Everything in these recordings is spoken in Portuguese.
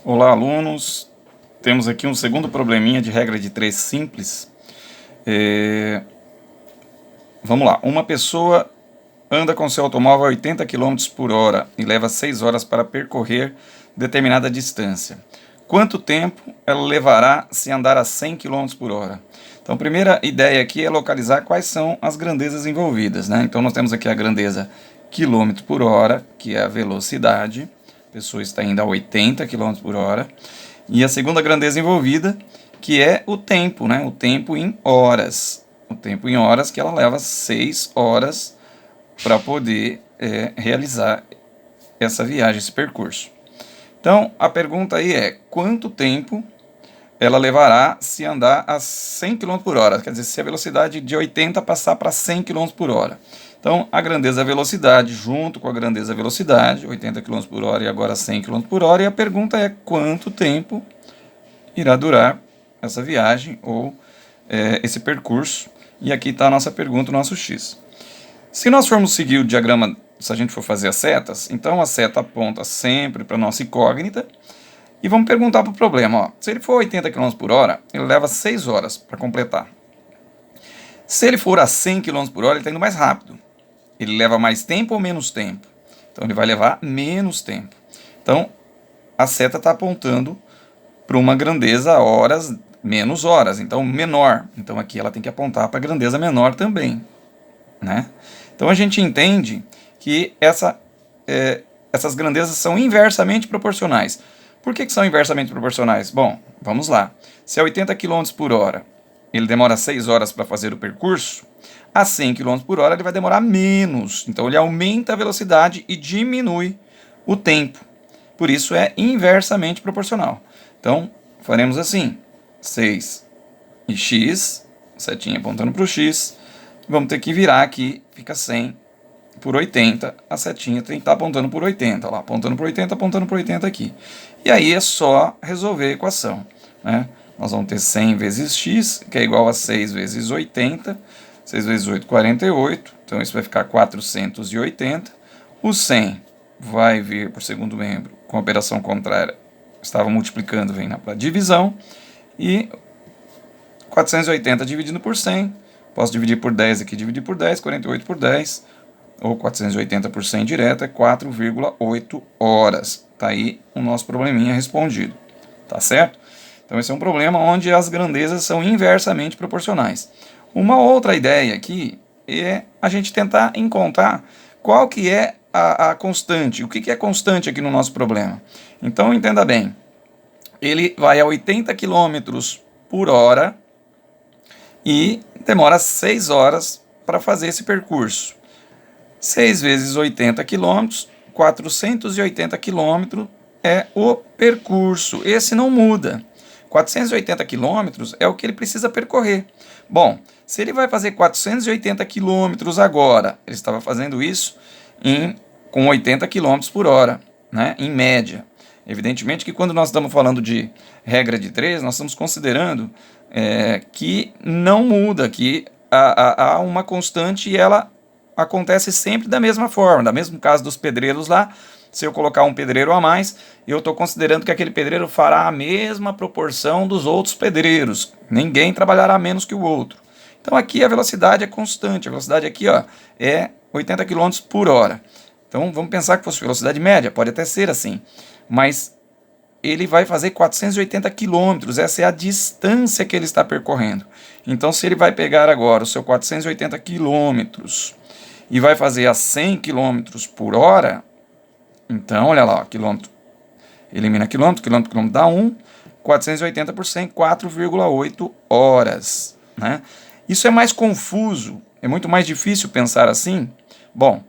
Olá, alunos. Temos aqui um segundo probleminha de regra de 3 simples. Vamos lá. Uma pessoa anda com seu automóvel a 80 km por hora e leva 6 horas para percorrer determinada distância. Quanto tempo ela levará se andar a 100 km por hora? Então, a primeira ideia aqui é localizar quais são as grandezas envolvidas, né? Então, nós temos aqui a grandeza km por hora, que é a velocidade. A pessoa está indo a 80 km por hora. E a segunda grandeza envolvida, que é o tempo, né? O tempo em horas. O tempo em horas, que ela leva 6 horas para poder realizar essa viagem, esse percurso. Então, a pergunta aí é, quanto tempo ela levará se andar a 100 km por hora? Quer dizer, se a velocidade de 80 passar para 100 km por hora. Então, a grandeza velocidade junto com a grandeza velocidade, 80 km por hora e agora 100 km por hora. E a pergunta é, quanto tempo irá durar essa viagem ou esse percurso? E aqui está a nossa pergunta, o nosso X. Se nós formos seguir o diagrama, se a gente for fazer as setas, então a seta aponta sempre para a nossa incógnita. E vamos perguntar para o problema. Ó. Se ele for 80 km por hora, ele leva 6 horas para completar. Se ele for a 100 km por hora, ele está indo mais rápido. Ele leva mais tempo ou menos tempo? Então ele vai levar menos tempo. Então a seta está apontando para uma grandeza horas menos horas, então menor. Então aqui ela tem que apontar para a grandeza menor também, né? Então a gente entende que essas grandezas são inversamente proporcionais. Por que são inversamente proporcionais? Bom, vamos lá. Se é 80 km por hora, ele demora 6 horas para fazer o percurso, a 100 km por hora ele vai demorar menos. Então ele aumenta a velocidade e diminui o tempo. Por isso é inversamente proporcional. Então faremos assim, 6 e x, setinha apontando para o x, vamos ter que virar aqui, fica 100 por 80, a setinha tem que estar apontando por 80, lá, apontando por 80, apontando por 80 aqui. E aí é só resolver a equação, né? Nós vamos ter 100 vezes x, que é igual a 6 vezes 80, 6 vezes 8, 48, então isso vai ficar 480. O 100 vai vir por segundo membro com a operação contrária, estava multiplicando, vem para divisão, e 480 dividido por 100, posso dividir por 10 aqui, dividir por 10, 48 por 10, ou 480 por 100 direto, é 4,8 horas. Está aí o nosso probleminha respondido, tá certo? Então esse é um problema onde as grandezas são inversamente proporcionais. Uma outra ideia aqui é a gente tentar encontrar qual que é a constante, o que é constante aqui no nosso problema. Então entenda bem, ele vai a 80 km por hora e demora 6 horas para fazer esse percurso. 6 vezes 80 km, 480 km é o percurso. Esse não muda. 480 km é o que ele precisa percorrer. Bom, se ele vai fazer 480 km agora, ele estava fazendo isso com 80 km por hora, né, em média. Evidentemente que quando nós estamos falando de regra de 3, nós estamos considerando que não muda, que há uma constante e ela acontece sempre da mesma forma. Da mesmo caso dos pedreiros lá, se eu colocar um pedreiro a mais, eu estou considerando que aquele pedreiro fará a mesma proporção dos outros pedreiros. Ninguém trabalhará menos que o outro. Então aqui a velocidade é constante. A velocidade aqui é 80 km por hora. Então vamos pensar que fosse velocidade média, pode até ser assim. Mas ele vai fazer 480 km, essa é a distância que ele está percorrendo. Então se ele vai pegar agora o seu 480 km e vai fazer a 100 km por hora, então, olha lá, quilômetro, elimina quilômetro, quilômetro dá 1, 480 por 100, 4,8 horas. Né? Isso é mais confuso, é muito mais difícil pensar assim. Bom,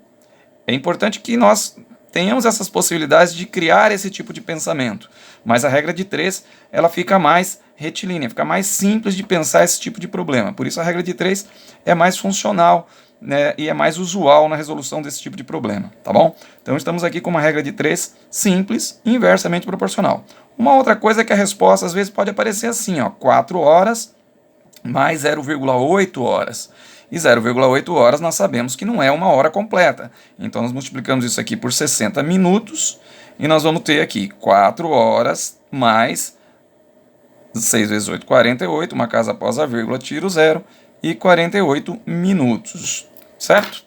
é importante que nós tenhamos essas possibilidades de criar esse tipo de pensamento, mas a regra de 3, ela fica mais retilínea, fica mais simples de pensar esse tipo de problema. Por isso a regra de 3 é mais funcional, né, e é mais usual na resolução desse tipo de problema, tá bom? Então estamos aqui com uma regra de 3 simples, inversamente proporcional. Uma outra coisa é que a resposta às vezes pode aparecer assim, 4 horas mais 0,8 horas. E 0,8 horas nós sabemos que não é uma hora completa. Então nós multiplicamos isso aqui por 60 minutos e nós vamos ter aqui 4 horas mais 6 vezes 8, 48, uma casa após a vírgula, tiro 0, e 48 minutos, certo?